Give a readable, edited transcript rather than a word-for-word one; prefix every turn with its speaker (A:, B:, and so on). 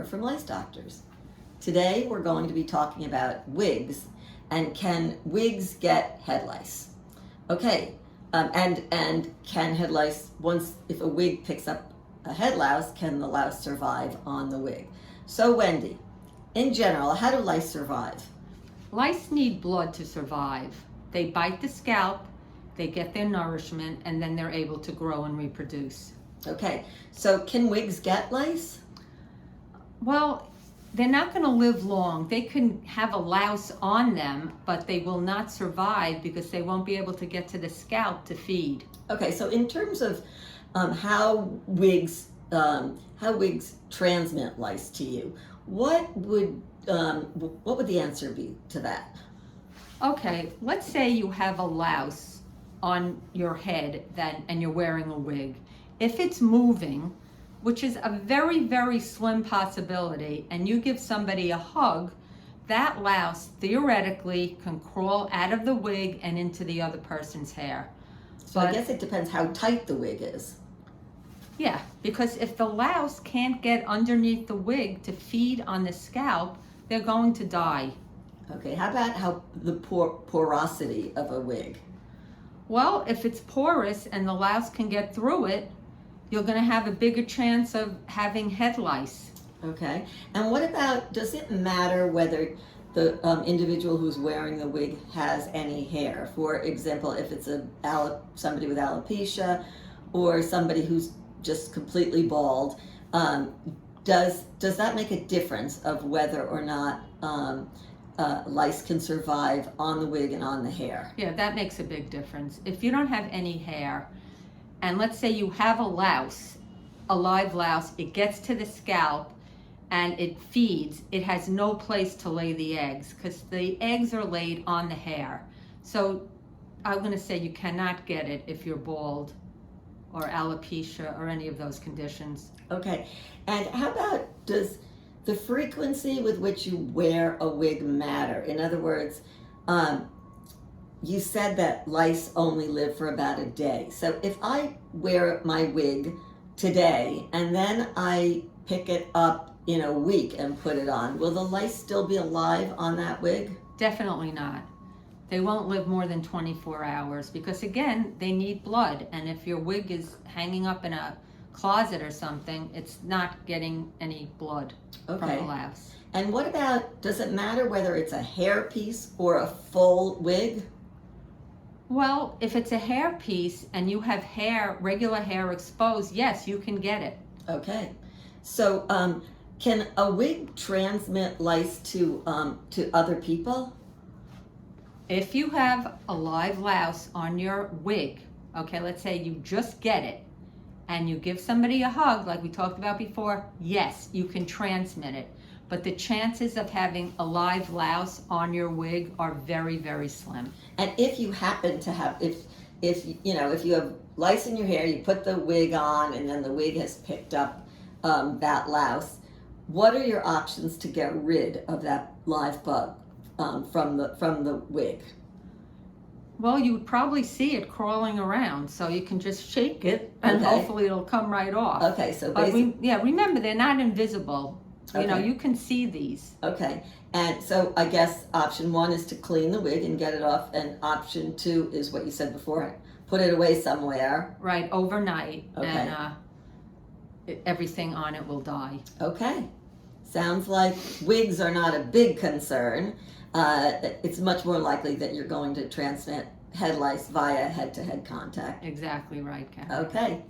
A: from LiceDoctors. Today we're going to be talking about wigs and can wigs get head lice? Okay, and can head lice, if a wig picks up a head louse, can the louse survive on the wig? So Wendy, in general, how do lice survive?
B: Lice need blood to survive. They bite the scalp, they get their nourishment, and then they're able to grow and reproduce.
A: Okay, so can wigs get lice?
B: Well, they're not going to live long. They can have a louse on them, but they will not survive because they won't be able to get to the scalp to feed.
A: Okay, so in terms of how wigs transmit lice to you, what would the answer be to that?
B: Okay, let's say you have a louse on your head and you're wearing a wig. If it's moving, which is a very, very slim possibility, and you give somebody a hug, that louse theoretically can crawl out of the wig and into the other person's hair.
A: So I guess it depends how tight the wig is.
B: Yeah, because if the louse can't get underneath the wig to feed on the scalp, they're going to die.
A: Okay, how about the porosity of a wig?
B: Well, if it's porous and the louse can get through it, you're going to have a bigger chance of having head lice.
A: Okay, and what about, does it matter whether the individual who's wearing the wig has any hair? For example, if it's somebody with alopecia or somebody who's just completely bald, does that make a difference of whether or not lice can survive on the wig and on the hair?
B: Yeah, that makes a big difference. If you don't have any hair, and let's say you have a louse, a live louse, it gets to the scalp and it feeds, it has no place to lay the eggs because the eggs are laid on the hair. So I'm going to say you cannot get it if you're bald or alopecia or any of those conditions.
A: Okay, and how about, does the frequency with which you wear a wig matter? In other words, you said that lice only live for about a day. So if I wear my wig today and then I pick it up in a week and put it on, will the lice still be alive on that wig?
B: Definitely not. They won't live more than 24 hours because, again, they need blood. And if your wig is hanging up in a closet or something, it's not getting any blood from the louse.
A: And what about, does it matter whether it's a hair piece or a full wig?
B: Well, if it's a hair piece and you have hair, regular hair exposed, yes, you can get it.
A: Okay. So can a wig transmit lice to other people?
B: If you have a live louse on your wig, okay, let's say you just get it, and you give somebody a hug, like we talked about before, yes, you can transmit it. But the chances of having a live louse on your wig are very, very slim.
A: And if you happen to have, if you have lice in your hair, you put the wig on, and then the wig has picked up that louse, what are your options to get rid of that live bug from the wig?
B: Well, you would probably see it crawling around, so you can just shake it, and hopefully it'll come right off.
A: Okay, so basically,
B: remember, they're not invisible.
A: Okay.
B: You know, you can see these.
A: Okay, and so I guess option one is to clean the wig and get it off, and option two is what you said before, put it away somewhere.
B: Right, overnight,
A: okay.
B: And everything on it will die.
A: Okay, sounds like wigs are not a big concern. It's much more likely that you're going to transmit head lice via head-to-head contact.
B: Exactly right, Karen.
A: Okay.